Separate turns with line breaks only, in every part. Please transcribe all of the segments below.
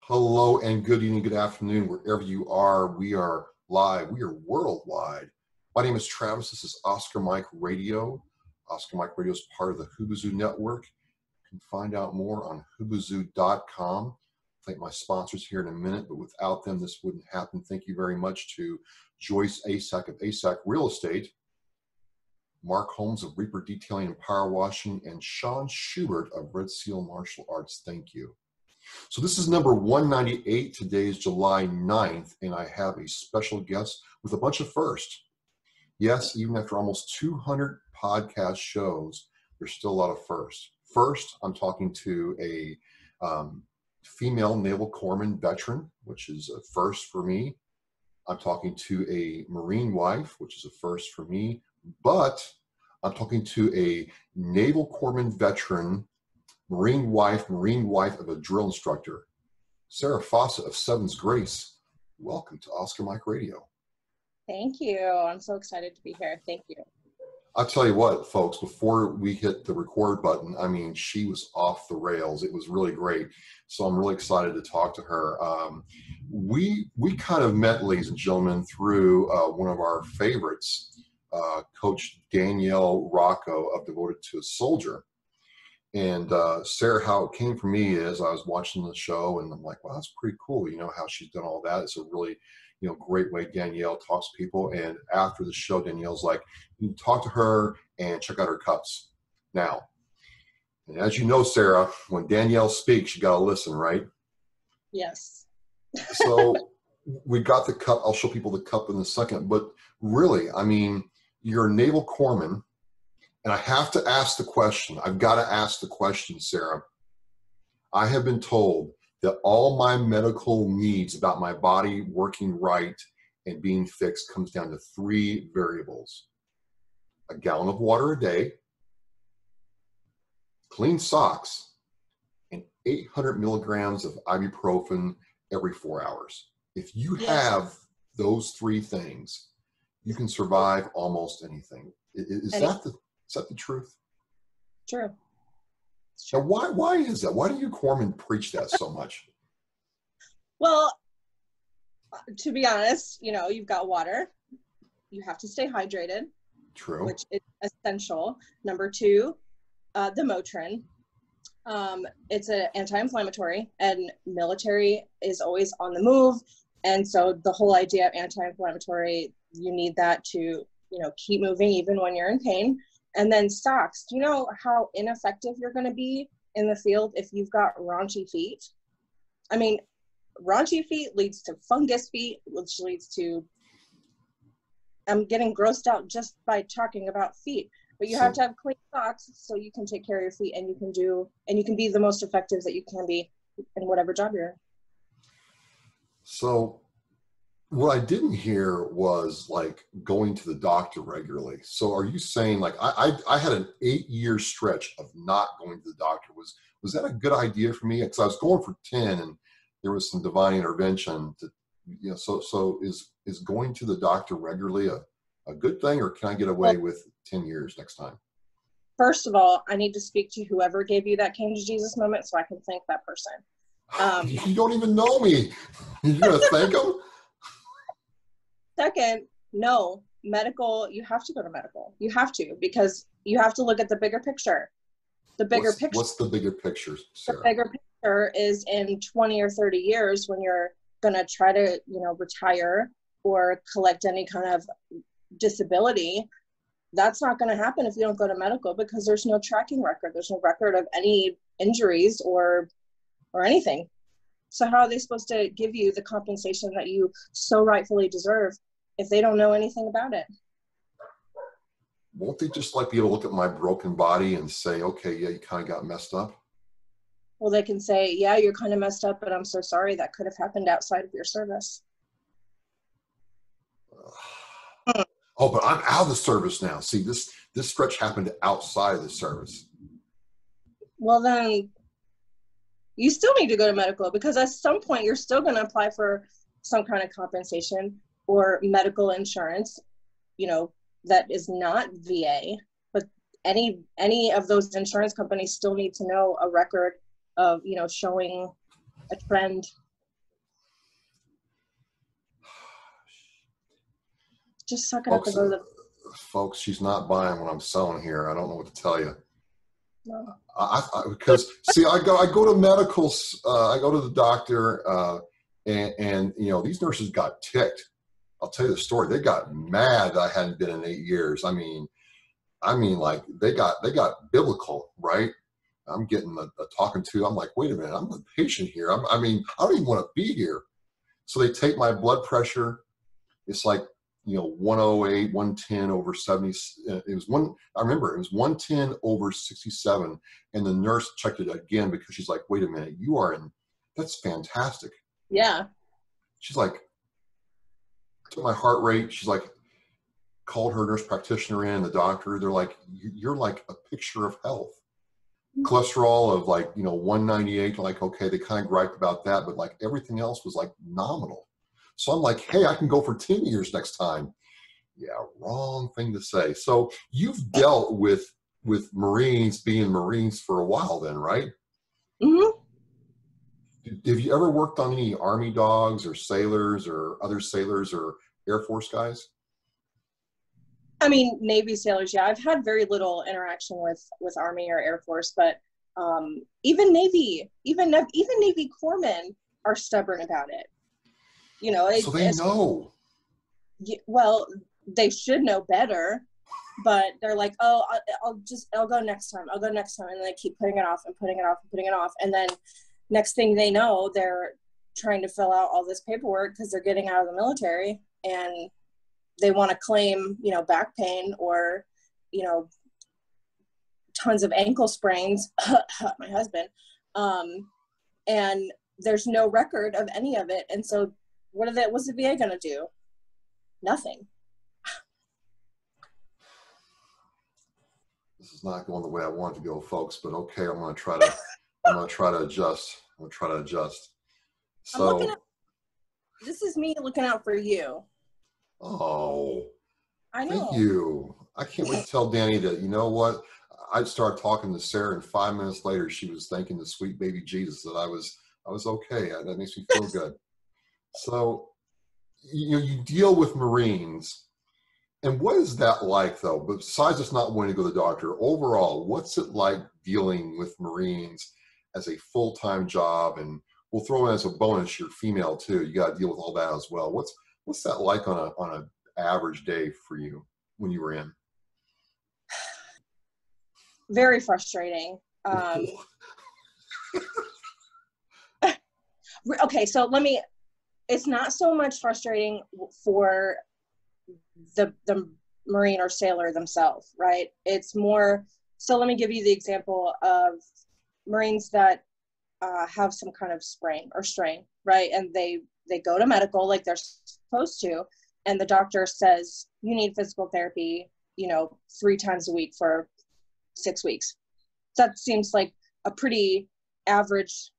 Hello and good evening, good afternoon, wherever you are. We are live. We are worldwide. My name is Travis. This is Oscar Mike Radio. Oscar Mike Radio is part of the Hubazoo Network. You can find out more on hubazoo.com. I'll thank my sponsors here in a minute, but without them, this wouldn't happen. Thank you very much to Joyce Asack of Asack Real Estate, Mark Holmes of Reaper Detailing and Power Washing, and Sean Schubert of Red Seal Martial Arts. Thank you. So this is number 198. Today is July 9th, and I have a special guest with a bunch of firsts. Yes, even after almost 200 podcast shows, there's still a lot of firsts. First, I'm talking to a female naval corpsman veteran, which is a first for me. I'm talking to a Marine wife, which is a first for me. But I'm talking to a naval corpsman veteran, Marine wife of a drill instructor, Sarah Fawcett of Sevins. Grace, welcome to Oscar Mike Radio.
Thank you. I'm so excited to be here. Thank you.
I'll tell you what, folks, before we hit the record button, I mean, she was off the rails. It was really great. So I'm really excited to talk to her. We kind of met, ladies and gentlemen, through one of our favorites, Coach Danielle Rocco of Devoted to a Soldier. And Sarah, how it came for me is I was watching the show and I'm like, wow, that's pretty cool. You know, how she's done all that. It's a really, great way Danielle talks to people. And after the show, Danielle's like, you can talk to her and check out her cups. Now, and as you know, Sarah, when Danielle speaks, you got to listen, right?
Yes.
So we got the cup. I'll show people the cup in a second. But really, I mean, you're a naval corpsman. And I have to ask the question. I've got to ask the question, Sarah. I have been told that all my medical needs about my body working right and being fixed comes down to three variables: a gallon of water a day, clean socks, and 800 milligrams of ibuprofen every 4 hours. If you have those three things, you can survive almost anything. Is that the truth?
True.
Now, why is that? Why do you corpsmen preach that so much?
Well, to be honest, you've got water. You have to stay hydrated.
True.
Which is essential. Number two, the Motrin. It's an anti-inflammatory, and military is always on the move. And so the whole idea of anti-inflammatory, you need that to, keep moving even when you're in pain. And then socks. Do you know how ineffective you're going to be in the field if you've got raunchy feet? I mean, raunchy feet leads to fungus feet, which leads to, I'm getting grossed out just by talking about feet. But you have to have clean socks so you can take care of your feet, and you can be the most effective that you can be in whatever job you're in.
So what I didn't hear was like going to the doctor regularly. So are you saying like I had an 8-year stretch of not going to the doctor? Was that a good idea for me? Because I was going for 10 and there was some divine intervention to, so is going to the doctor regularly a good thing, or can I get away with 10 years next time?
First of all, I need to speak to whoever gave you that came to Jesus moment so I can thank that person.
You don't even know me. You're going to thank him?
Second, no, medical, you have to go to medical. You have to, because you have to look at the bigger picture. What's the bigger picture, Sarah? The bigger picture is in 20 or 30 years when you're going to try to, retire or collect any kind of disability. That's not going to happen if you don't go to medical, because there's no tracking record. There's no record of any injuries or anything. So how are they supposed to give you the compensation that you so rightfully deserve if they don't know anything about it?
Won't they just like be able to look at my broken body and say, okay, yeah, you kind of got messed up?
Well, they can say, yeah, you're kind of messed up, but I'm so sorry, that could have happened outside of your service.
Oh, but I'm out of the service now. See, this stretch happened outside of the service.
Well, then you still need to go to medical, because at some point you're still going to apply for some kind of compensation or medical insurance, that is not VA, but any of those insurance companies still need to know a record of, showing a trend Just suck it up
Folks,
and go to the.
folks, she's not buying what I'm selling here. I don't know what to tell you.
No.
Because see, I go to medicals, I go to the doctor, and you know, these nurses got ticked. I'll tell you the story. They got mad that I hadn't been in 8 years. I mean, like they got biblical, right? I'm getting a talking to. I'm like, wait a minute, I'm a patient here. I mean, I don't even want to be here. So they take my blood pressure. It's like, you know, 108, 110 over 70. It was one. I remember it was 110 over 67, and the nurse checked it again because she's like, wait a minute, you are in. That's fantastic.
Yeah.
She's like, took my heart rate. She's like, called her nurse practitioner in, the doctor. They're like, you're like a picture of health. Cholesterol of like, you know, 198. Like, okay, they kind of griped about that, but like everything else was like nominal. So I'm like, hey, I can go for 10 years next time. Yeah, wrong thing to say. So you've dealt with Marines being Marines for a while then, right?
Mm-hmm.
Have you ever worked on any Army dogs or sailors or other sailors or Air Force guys?
I mean, Navy sailors, yeah. I've had very little interaction with Army or Air Force, but even Navy corpsmen are stubborn about it. You know,
So they know.
Well, they should know better, but they're like, oh, I'll go next time. I'll go next time, and they keep putting it off and putting it off and putting it off, and then next thing they know, they're trying to fill out all this paperwork because they're getting out of the military and they want to claim, you know, back pain or, you know, tons of ankle sprains, my husband, and there's no record of any of it. And so what's the VA going to do? Nothing.
This is not going the way I want it to go, folks, but okay, I'm going to try to adjust. I'm going to try to adjust. So
this is me looking out for you.
Oh,
I know.
thank you. I can't wait to tell Danny that, you know what? I'd start talking to Sarah, and 5 minutes later, she was thanking the sweet baby Jesus that I was okay. That makes me feel good. So, you know, you deal with Marines, and what is that like, though? Besides just not wanting to go to the doctor, overall, what's it like dealing with Marines as a full-time job? And we'll throw in as a bonus, you're female too. You got to deal with all that as well. What's that like on an average day for you when you were in?
Very frustrating. Okay, so it's not so much frustrating for the Marine or sailor themselves, right? It's more, so let me give you the example of Marines that have some kind of sprain or strain, right? And they go to medical like they're supposed to, and the doctor says, you need physical therapy, you know, 3 times a week for 6 weeks. That seems like a pretty average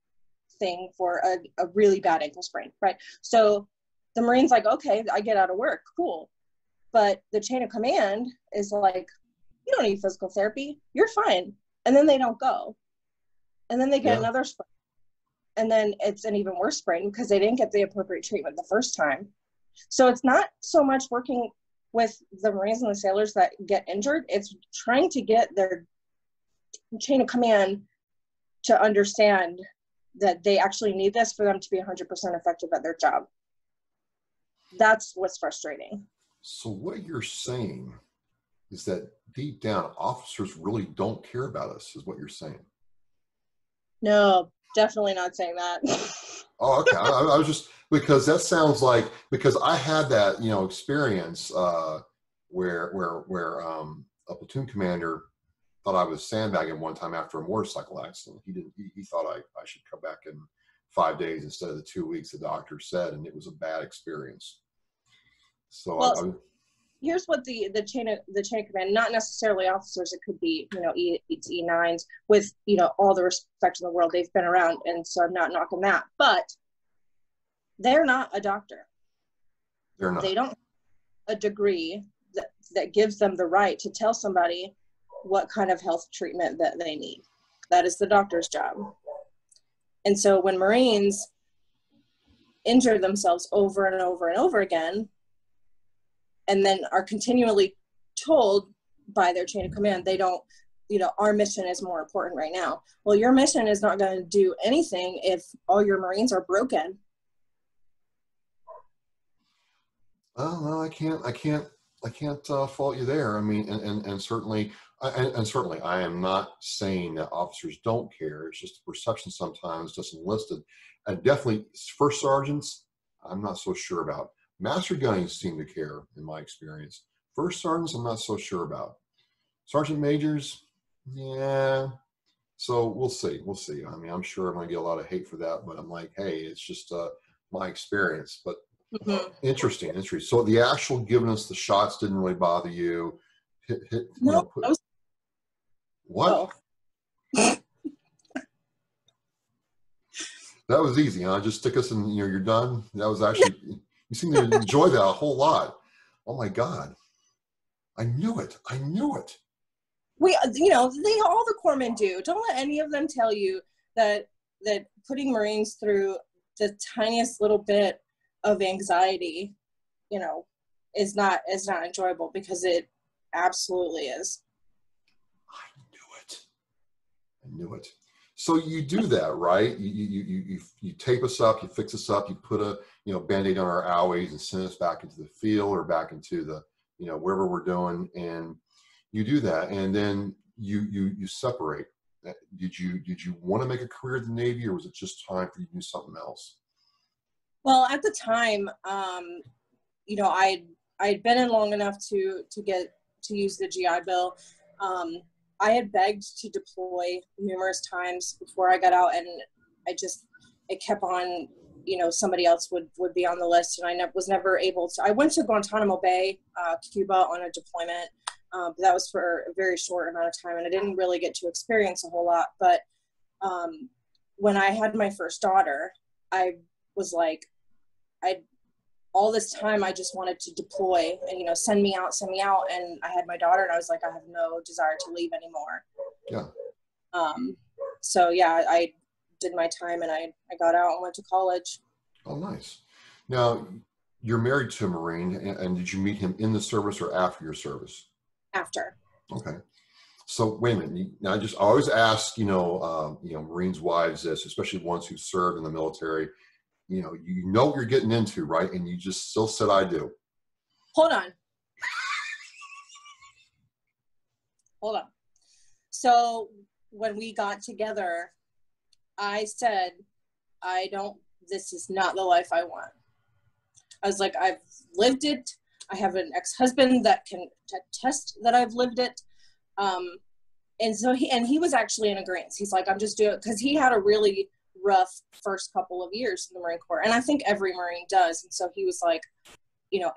thing for a really bad ankle sprain, right? So the Marine's like, okay, I get out of work, cool. But the chain of command is like, you don't need physical therapy, you're fine. And then they don't go. And then they get another sprain. And then it's an even worse sprain because they didn't get the appropriate treatment the first time. So it's not so much working with the Marines and the sailors that get injured, it's trying to get their chain of command to understand that they actually need this for them to be 100% effective at their job. That's what's frustrating.
So what you're saying is that deep down, officers really don't care about us, is what you're saying.
No, definitely not saying that.
Oh, okay. I was just, because that sounds like, because I had that, you know, experience where a platoon commander thought I was sandbagging one time after a motorcycle accident. He thought I should come back in 5 days instead of the 2 weeks the doctor said, and it was a bad experience. So
well, here's what the chain of command, not necessarily officers, it could be, you know, E8s, E9s, with, you know, all the respect in the world, they've been around, and so I'm not knocking that, but they're not a doctor.
They're not.
They don't have a degree that gives them the right to tell somebody what kind of health treatment that they need. That is the doctor's job. And so when Marines injure themselves over and over and over again, and then are continually told by their chain of command, they don't, our mission is more important right now. Well, your mission is not going to do anything if all your Marines are broken.
Oh, no, I can't fault you there. I mean, and certainly, certainly, I am not saying that officers don't care. It's just the perception sometimes just enlisted, and definitely first sergeants, I'm not so sure about. Master gunnies seem to care, in my experience. First sergeants, I'm not so sure about. Sergeant majors, yeah. So we'll see. We'll see. I mean, I'm sure I'm going to get a lot of hate for that, but I'm like, hey, it's just my experience. But interesting. So the actual giving us the shots didn't really bother you.
No.
What? Oh. That was easy, huh? Just stick us in, you're done. That was actually, you seem to enjoy that a whole lot. Oh my God. I knew it.
We, all the corpsmen do. Don't let any of them tell you that putting Marines through the tiniest little bit of anxiety, is not enjoyable, because it absolutely is.
I knew it. So you do that, right? You tape us up, you fix us up, you put a Band-Aid on our owies and send us back into the field or back into the wherever we're doing, and you do that, and then you separate. Did you want to make a career in the Navy, or was it just time for you to do something else?
Well, at the time, I'd been in long enough to use the GI Bill. I had begged to deploy numerous times before I got out, and it kept on, somebody else would be on the list, and I was never able to. I went to Guantanamo Bay, Cuba, on a deployment, but that was for a very short amount of time, and I didn't really get to experience a whole lot. But when I had my first daughter, I was like, all this time I just wanted to deploy and, send me out. And I had my daughter, and I was like, I have no desire to leave anymore.
Yeah.
So yeah, I did my time, and I got out and went to college.
Oh, nice. Now, you're married to a Marine, and did you meet him in the service or after your service?
After.
Okay. So wait a minute. Now, I always ask, Marines' wives this, especially ones who served in the military. You know what you're getting into, right? And you just still said, I do.
Hold on. So when we got together, I said, this is not the life I want. I was like, I've lived it. I have an ex-husband that can attest that I've lived it. And so he was actually in agreement. He's like, I'm just doing it, because he had a really rough first couple of years in the Marine Corps, and I think every Marine does. And so he was like,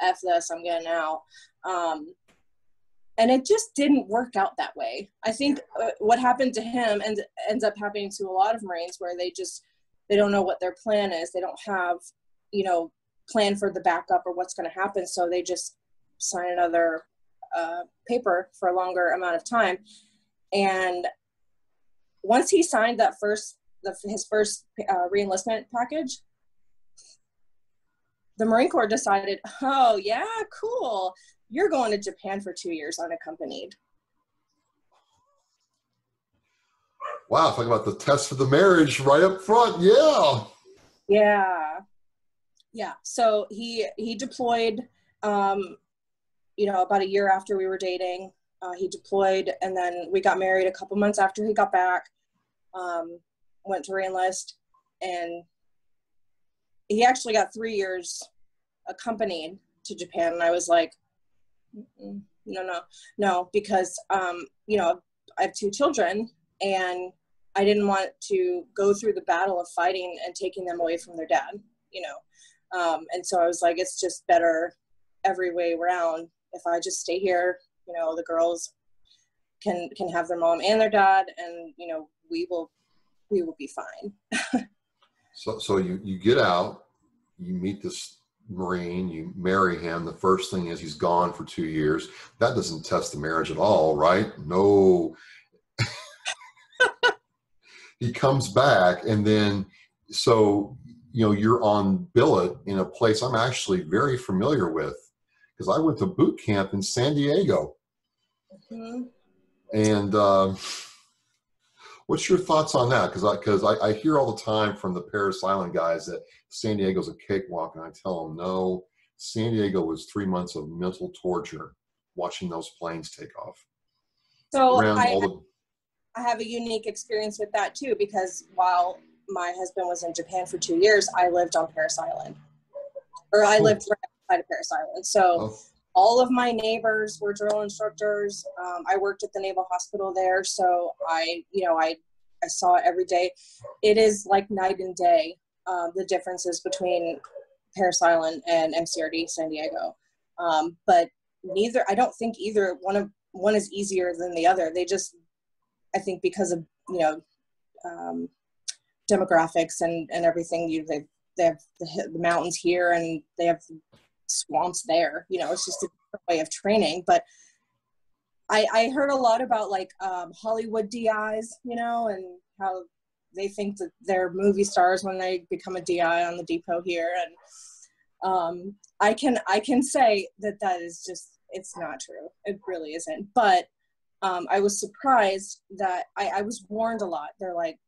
F this, I'm getting out. And it just didn't work out that way. I think what happened to him ends up happening to a lot of Marines, where they don't know what their plan is. They don't have, plan for the backup or what's going to happen. So they just sign another paper for a longer amount of time. And once he signed that his first reenlistment package, the Marine Corps decided, oh yeah, cool, you're going to Japan for 2 years unaccompanied.
Wow, talking about the test for the marriage right up front.
Yeah. So he deployed, about a year after we were dating. He deployed, and then we got married a couple months after he got back. Went to reenlist, and he actually got 3 years accompanied to Japan. And I was like, no, because, I have 2 children, and I didn't want to go through the battle of fighting and taking them away from their dad, and so I was like, it's just better every way around if I just stay here. The girls can have their mom and their dad, and, we will be fine.
So you get out, you meet this Marine, you marry him. The first thing is he's gone for 2 years. That doesn't test the marriage at all, right? No. He comes back, and then, so, you're on billet in a place I'm actually very familiar with, because I went to boot camp in San Diego.
Mm-hmm.
And what's your thoughts on that? Because I hear all the time from the Parris Island guys that San Diego's a cakewalk, and I tell them, no, San Diego was 3 months of mental torture watching those planes take off.
So
Around all the
I have a unique experience with that too, because while my husband was in Japan for 2 years, I lived on Parris Island, or I lived right outside of Parris Island. So all of my neighbors were drill instructors. I worked at the Naval Hospital there, so I saw it every day. It is like night and day, the differences between Parris Island and MCRD San Diego. But I don't think either one is easier than the other. They just, I think because of, demographics and everything, they have the mountains here and they have swamps there, it's just a different way of training. But I heard a lot about like Hollywood DIs, and how they think that they're movie stars when they become a DI on the depot here. And I can say that is just, it's not true. It really isn't. But I was surprised that I was warned a lot. They're like,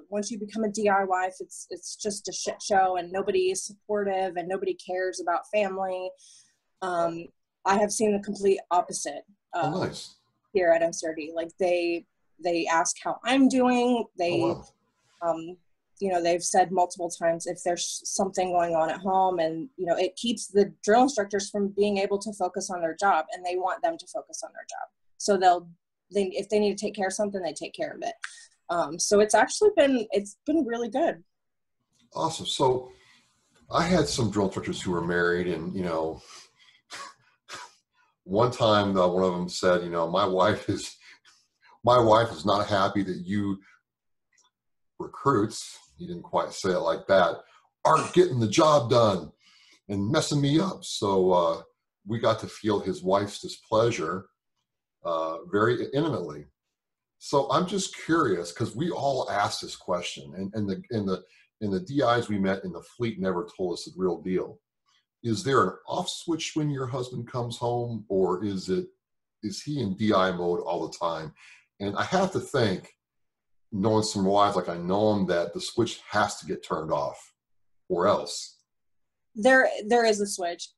once you become a DI wife, it's just a shit show and nobody is supportive and nobody cares about family. I have seen the complete opposite
nice.
Here at MCRD. Like they ask how I'm doing. They've said multiple times if there's something going on at home, and it keeps the drill instructors from being able to focus on their job, and they want them to focus on their job. So if they need to take care of something, they take care of it. So it's been really good.
Awesome. So I had some drill instructors who were married, and one time one of them said, my wife is not happy that you recruits, he didn't quite say it like that, aren't getting the job done and messing me up. So we got to feel his wife's displeasure very intimately. So I'm just curious, because we all asked this question, and the DIs we met in the fleet never told us the real deal. Is there an off switch when your husband comes home, or is he in DI mode all the time? And I have to think, knowing some wives like I know him, that the switch has to get turned off, or else.
There is a switch.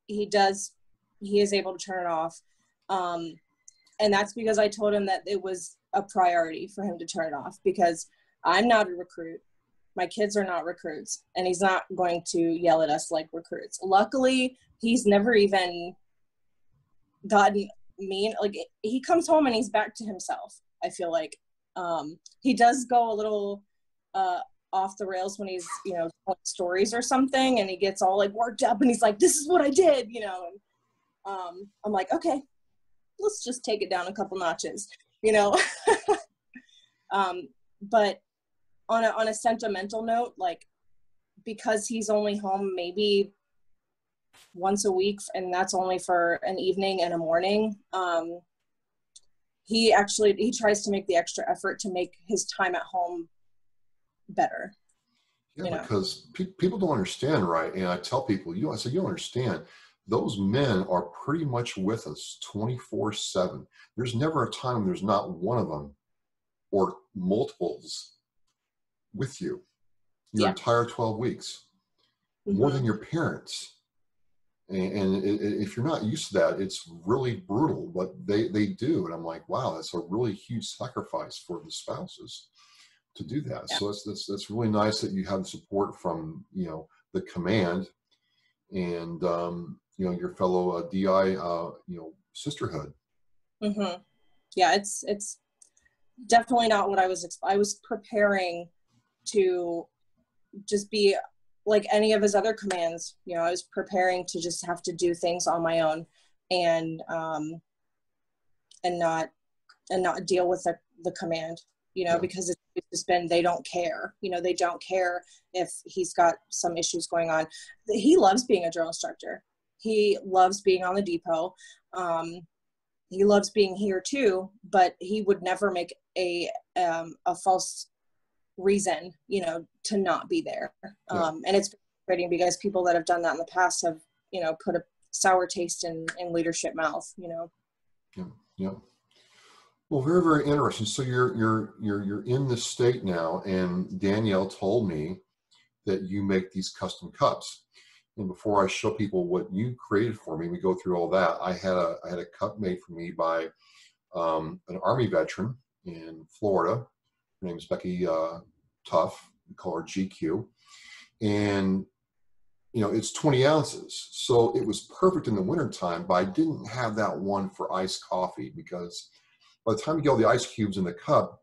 He is able to turn it off. And that's because I told him that it was a priority for him to turn it off, because I'm not a recruit. My kids are not recruits, and he's not going to yell at us like recruits. Luckily, he's never even gotten mean. Like, he comes home and he's back to himself, I feel like. He does go a little off the rails when he's, telling stories or something, and he gets all like worked up and he's like, this is what I did, and I'm like, okay, let's just take it down a couple notches, but on a sentimental note, like, because he's only home maybe once a week, and that's only for an evening and a morning, he tries to make the extra effort to make his time at home better.
Yeah, because people don't understand, right? And I tell people, I say, you don't understand. Those men are pretty much with us 24/7. There's never a time there's not one of them or multiples with you your entire 12 weeks, more than your parents. And if you're not used to that, it's really brutal what they do. And I'm like, wow, that's a really huge sacrifice for the spouses to do that. Yeah. So that's really nice that you have the support from, the command and, your fellow DI, sisterhood.
Mm-hmm. Yeah, it's definitely not what I was preparing to just be like any of his other commands. I was preparing to just have to do things on my own and not deal with the command, because it's just been, they don't care, they don't care if he's got some issues going on. He loves being a drill instructor. He loves being on the depot. He loves being here too, but he would never make a false reason, to not be there. And it's frustrating because people that have done that in the past have, put sour taste in leadership mouth, you know.
Yeah. Yeah. Well, very, very interesting. So you're in this state now, and Danielle told me that you make these custom cups. And before I show people what you created for me, we go through all that. I had a cup made for me by an Army veteran in Florida. Her name is Becky Tuff. We call her GQ. And you know, it's 20 ounces. So it was perfect in the wintertime, but I didn't have that one for iced coffee because by the time you get all the ice cubes in the cup,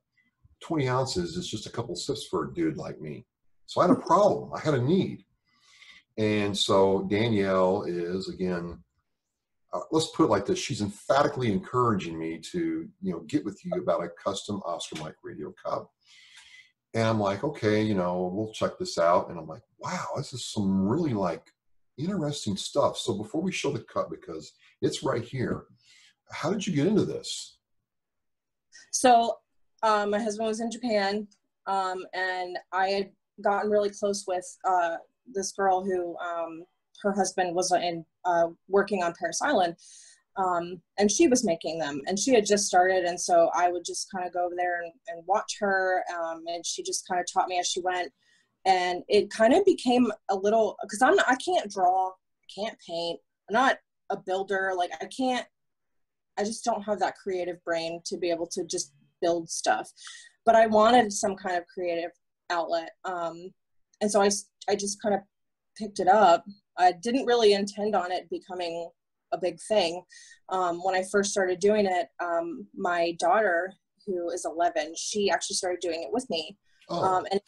20 ounces is just a couple sips for a dude like me. So I had a problem. I had a need. And so Danielle is, again, let's put it like this. She's emphatically encouraging me to, you know, get with you about a custom Oscar Mike Radio cup. And I'm like, okay, you know, we'll check this out. And I'm like, wow, this is some really like interesting stuff. So before we show the cup, because it's right here, how did you get into this?
So my husband was in Japan, and I had gotten really close with this girl who her husband was working on Paris Island, and she was making them, and she had just started, and so I would just kind of go over there and watch her, and she just kind of taught me as she went, and it kind of became a little, because I can't draw, I can't paint, I'm not a builder, like I just don't have that creative brain to be able to just build stuff, but I wanted some kind of creative outlet, and so I just kind of picked it up. I didn't really intend on it becoming a big thing. When I first started doing it, my daughter, who is 11, she actually started doing it with me.
Oh.
And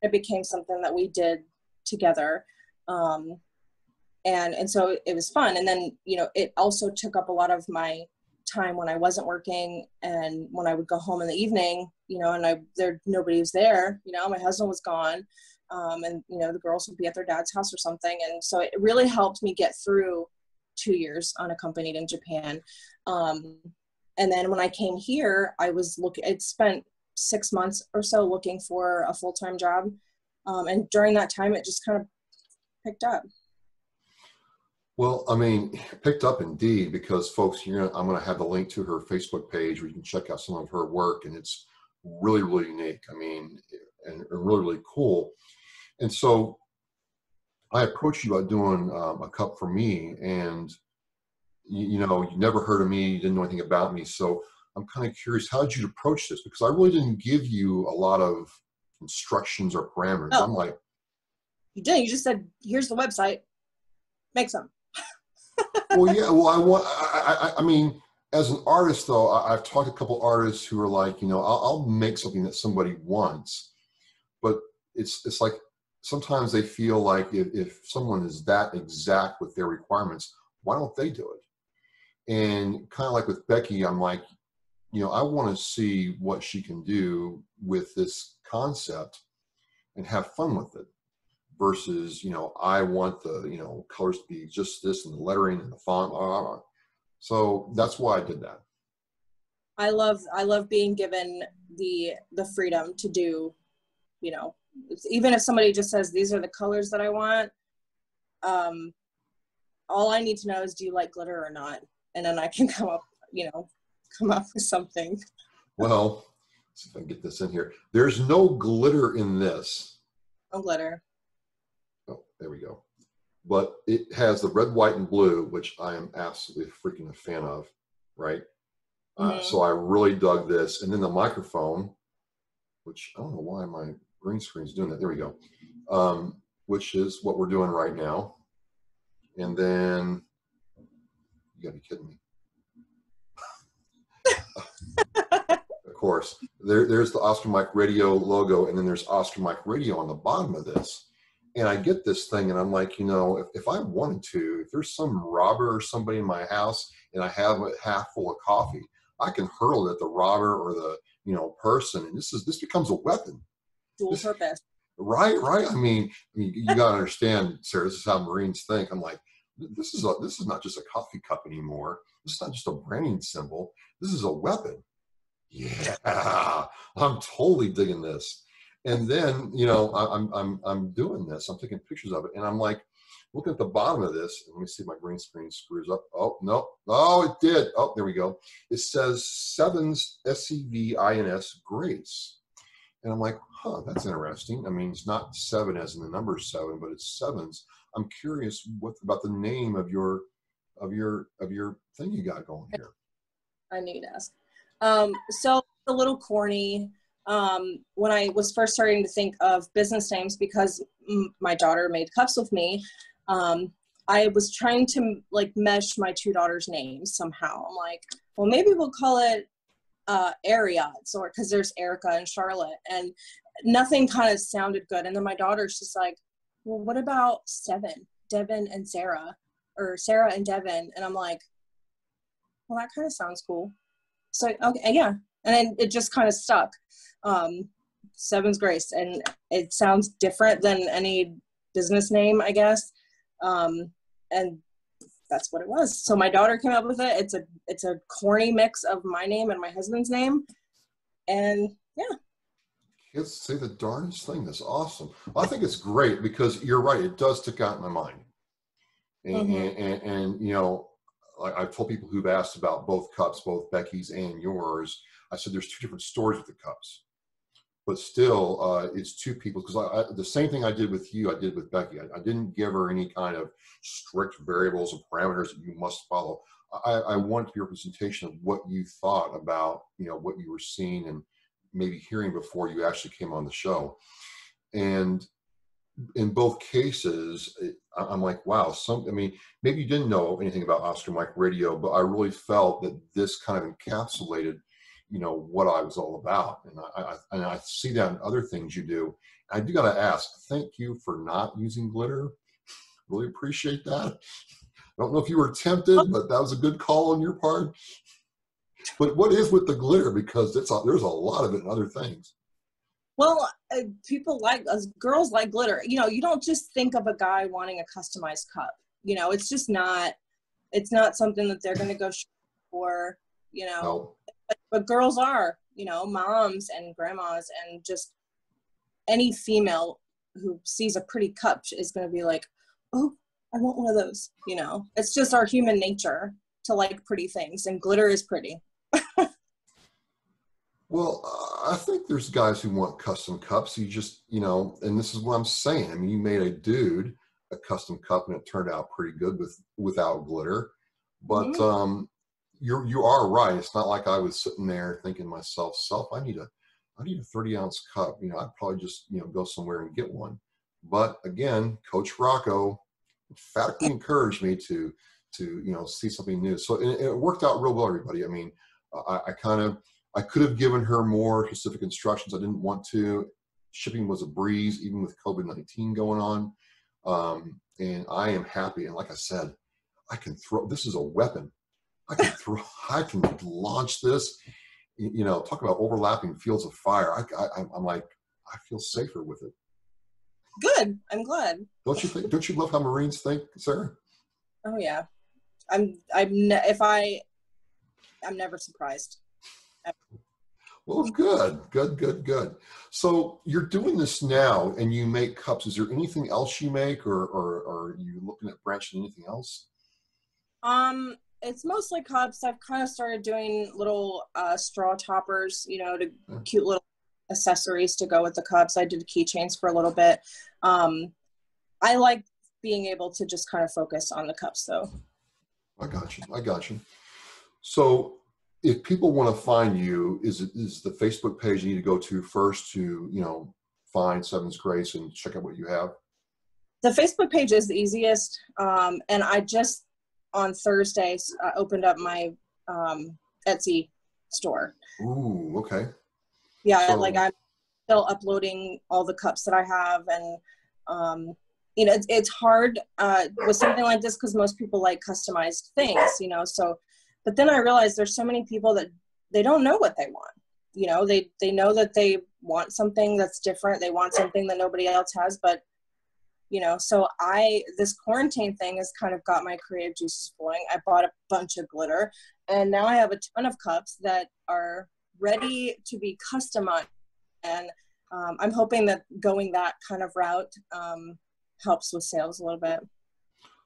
it became something that we did together. And so it was fun. And then, you know, it also took up a lot of my time when I wasn't working, and when I would go home in the evening, you know, and nobody was there, you know, my husband was gone. And, you know, the girls would be at their dad's house or something. And so it really helped me get through 2 years unaccompanied in Japan. And then when I came here, I'd spent 6 months or so looking for a full-time job. And during that time, it just kind of picked up.
Well, I mean, picked up indeed, because folks, I'm going to have the link to her Facebook page where you can check out some of her work, and it's really, really unique. I mean, and really, really cool. And so I approached you about doing a cup for me, and you know, you never heard of me, you didn't know anything about me. So I'm kind of curious, how did you approach this? Because I really didn't give you a lot of instructions or parameters.
Oh,
I'm like,
you didn't. You just said, here's the website, make some.
well, yeah, well, I mean, as an artist though, I've talked to a couple artists who are like, you know, I'll make something that somebody wants, but it's like, sometimes they feel like if someone is that exact with their requirements, why don't they do it? And kind of like with Becky, I'm like, you know, I want to see what she can do with this concept and have fun with it, versus, you know, I want the, you know, colors to be just this and the lettering and the font. So that's why I did that.
I love being given the freedom to do, you know, even if somebody just says, these are the colors that I want, all I need to know is, do you like glitter or not? And then I can come up with something.
Well, let's see if I can get this in here. There's no glitter in this.
No glitter.
Oh, there we go. But it has the red, white, and blue, which I am absolutely freaking a fan of, right?
Mm-hmm.
So I really dug this. And then the microphone, which I don't know why my green screen's doing that. There we go. Which is what we're doing right now. And then, you gotta be kidding me. Of course, there's the Oscar Mike Radio logo, and then there's Oscar Mike Radio on the bottom of this. And I get this thing, and I'm like, you know, if I wanted to, if there's some robber or somebody in my house, and I have it half full of coffee, I can hurl it at the robber or the, you know, person, and this becomes a weapon.
Dual purpose.
Right. I mean, you got to understand, Sarah. This is how Marines think. I'm like, this is not just a coffee cup anymore. This is not just a branding symbol. This is a weapon. Yeah, I'm totally digging this. And then, you know, I'm doing this. I'm taking pictures of it, and I'm like, looking at the bottom of this, let me see if my green screen screws up. Oh, no. Oh, it did. Oh, there we go. It says Sevins, Sevins Grace. And I'm like, huh, that's interesting. I mean, it's not seven as in the number seven, but it's Sevens. I'm curious what about the name of your thing you got going here.
I knew you'd ask. So a little corny. When I was first starting to think of business names, because my daughter made cups with me, I was trying to like mesh my two daughters' names somehow. I'm like, well, maybe we'll call it Ariats, or because there's Erica and Charlotte, and nothing kind of sounded good. And then my daughter's just like, well, what about Devin and Sarah, or Sarah and Devin? And I'm like, well, that kind of sounds cool. So, okay, yeah. And then it just kind of stuck. Sevins Grace, and it sounds different than any business name, I guess. And that's what it was. So my daughter came up with it. It's a corny mix of my name and my husband's name. And yeah.
Kids say the darndest thing. That's awesome. Well, I think it's great because you're right. It does stick out in my mind. And you know, like I've told people who've asked about both cups, both Becky's and yours, I said there's two different stories with the cups, but still it's two people, because the same thing I did with you, I did with Becky. I didn't give her any kind of strict variables and parameters that you must follow. I wanted to be a representation of what you thought about, you know, what you were seeing and maybe hearing before you actually came on the show. And in both cases, I'm like, wow, I mean, maybe you didn't know anything about Oscar Mike Radio, but I really felt that this kind of encapsulated, you know, what I was all about. And I see that in other things you do. I do got to ask, thank you for not using glitter. Really appreciate that. I don't know if you were tempted, but that was a good call on your part. But what is with the glitter? Because there's a lot of it in other things.
Well, people like us, girls like glitter. You know, you don't just think of a guy wanting a customized cup. You know, it's just not, it's not something that they're going to go for, you know.
No.
But girls are, you know, moms and grandmas, and just any female who sees a pretty cup is going to be like, oh, I want one of those. You know, it's just our human nature to like pretty things, and glitter is pretty.
Well, I think there's guys who want custom cups. You just, you know, and this is what I'm saying. I mean, you made a dude a custom cup, and it turned out pretty good without glitter. But you are right. It's not like I was sitting there thinking to myself, I need a 30-ounce cup. You know, I'd probably just, you know, go somewhere and get one. But again, Coach Rocco emphatically encouraged me to you know, see something new. So it worked out real well, everybody. I mean, I could have given her more specific instructions. I didn't want to. Shipping was a breeze, even with COVID-19 going on. And I am happy. And like I said, I can throw, this is a weapon. I can launch this, you know, talk about overlapping fields of fire. I'm like, I feel safer with it.
Good. I'm glad.
Don't you love how Marines think, Sarah?
Oh yeah. I'm never surprised.
Well, good. So you're doing this now, and you make cups. Is there anything else you make, or are you looking at branching anything else?
It's mostly cups. I've kind of started doing little straw toppers, you know, cute little accessories to go with the cups. I did keychains for a little bit. I like being able to just kind of focus on the cups, though.
I got you. So if people want to find you, is the Facebook page you need to go to first to, you know, find Sevins Grace and check out what you have?
The Facebook page is the easiest. And I just on Thursdays opened up my Etsy store.
Ooh, okay.
Yeah, so, like I'm still uploading all the cups that I have, and you know, it's hard with something like this because most people like customized things, you know. So, but then I realized there's so many people that they don't know what they want. You know, they know that they want something that's different. They want something that nobody else has, but you know, so this quarantine thing has kind of got my creative juices flowing. I bought a bunch of glitter, and now I have a ton of cups that are ready to be customized. And I'm hoping that going that kind of route helps with sales a little bit.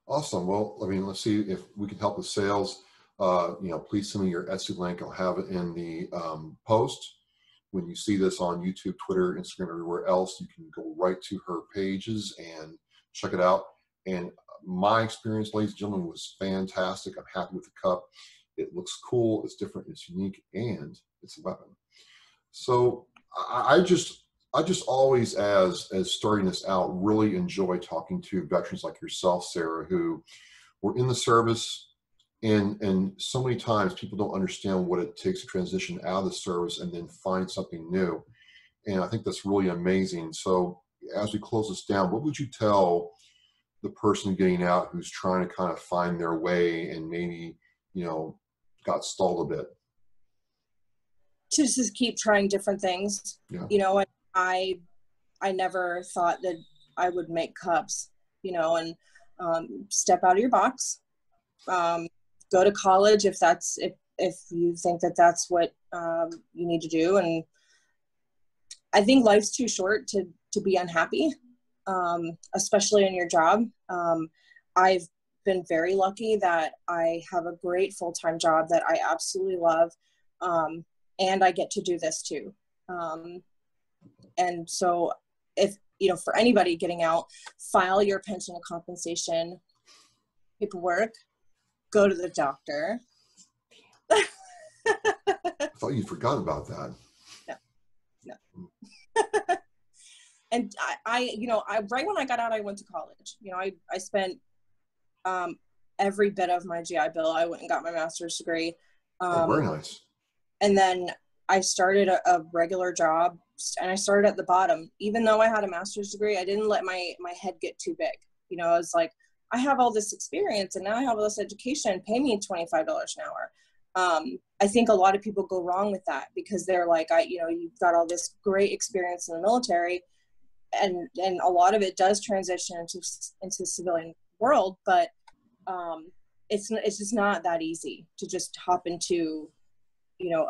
Awesome. Well, I mean, let's see if we can help with sales. Please send me your Etsy link. I'll have it in the post. When you see this on YouTube, Twitter, Instagram, everywhere else, you can go right to her pages and check it out. And my experience, ladies and gentlemen, was fantastic. I'm happy with the cup. It looks cool, it's different, it's unique, and it's a weapon. So I just always, as starting this out, really enjoy talking to veterans like yourself, Sarah, who were in the service, and so many times people don't understand what it takes to transition out of the service and then find something new. And I think that's really amazing. So as we close this down, what would you tell the person getting out who's trying to kind of find their way and maybe, got stalled a bit?
Just keep trying different things.
Yeah.
And I never thought that I would make cups, and step out of your box. Go to college if you think that that's what you need to do. And I think life's too short to be unhappy, especially in your job. I've been very lucky that I have a great full-time job that I absolutely love, and I get to do this too. And so if, for anybody getting out, file your pension and compensation paperwork, go to the doctor.
I thought you forgot about that.
No. And I right when I got out, I went to college. I spent every bit of my GI Bill. I went and got my master's degree.
Very nice.
And then I started a regular job, and I started at the bottom. Even though I had a master's degree, I didn't let my head get too big. I was like, I have all this experience and now I have all this education, pay me $25 an hour. I think a lot of people go wrong with that because they're like, you've got all this great experience in the military, and a lot of it does transition into the civilian world, but it's just not that easy to just hop into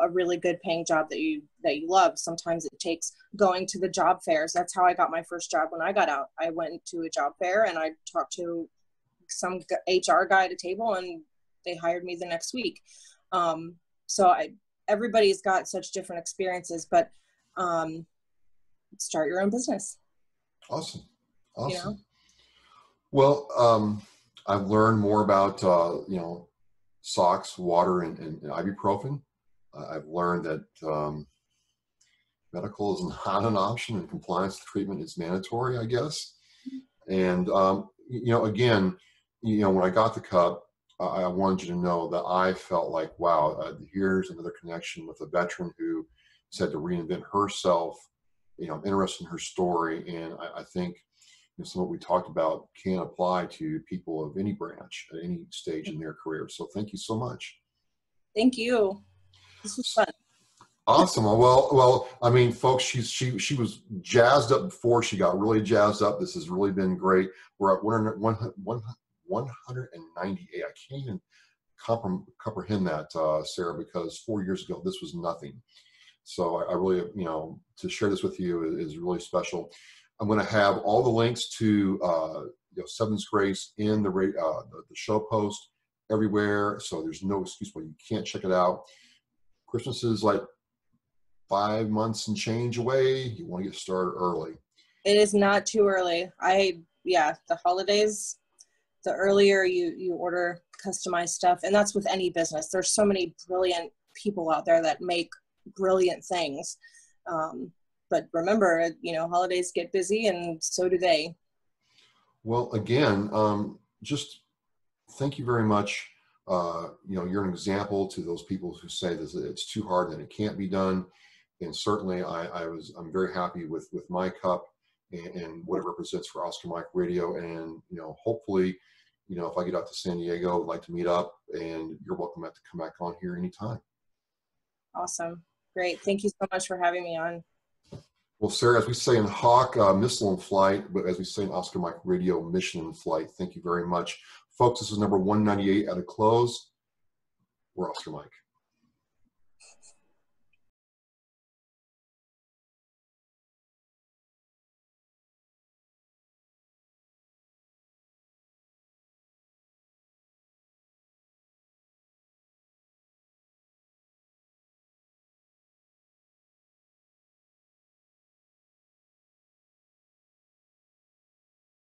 a really good paying job that you love. Sometimes it takes going to the job fairs. That's how I got my first job when I got out. I went to a job fair and I talked to some HR guy at a table, and they hired me the next week. Everybody's got such different experiences, but start your own business.
Awesome. Well, I've learned more about socks, water, and ibuprofen. I've learned that medical is not an option, and compliance treatment is mandatory, I guess. And again, when I got the cup, I wanted you to know that I felt like, wow, here's another connection with a veteran who said to reinvent herself. I'm interested in her story, and I think some of what we talked about can apply to people of any branch at any stage in their career. So thank you so much.
Thank you. This was fun.
Awesome. Well, I mean, folks, she was jazzed up before she got really jazzed up. This has really been great. We're at 198. I can't even comprehend that, Sarah, because 4 years ago, this was nothing. So I really, to share this with you is really special. I'm going to have all the links to Sevins Grace in the show post everywhere. So there's no excuse why you can't check it out. Christmas is like 5 months and change away. You want to get started early.
It is not too early. The holidays, the earlier you order customized stuff, and that's with any business. There's so many brilliant people out there that make brilliant things. But remember, holidays get busy, and so do they. Well,
again, just thank you very much. You're an example to those people who say that it's too hard and it can't be done. And certainly I'm very happy with my cup and what it represents for Oscar Mike Radio. And, hopefully, if I get out to San Diego, I'd like to meet up, and you're welcome to come back on here anytime.
Awesome. Great. Thank you so much for having me on.
Well, Sarah, as we say in Hawk, missile in flight, but as we say in Oscar Mike Radio, mission in flight. Thank you very much. Folks, this is number 198 at a close. We're Oscar Mike.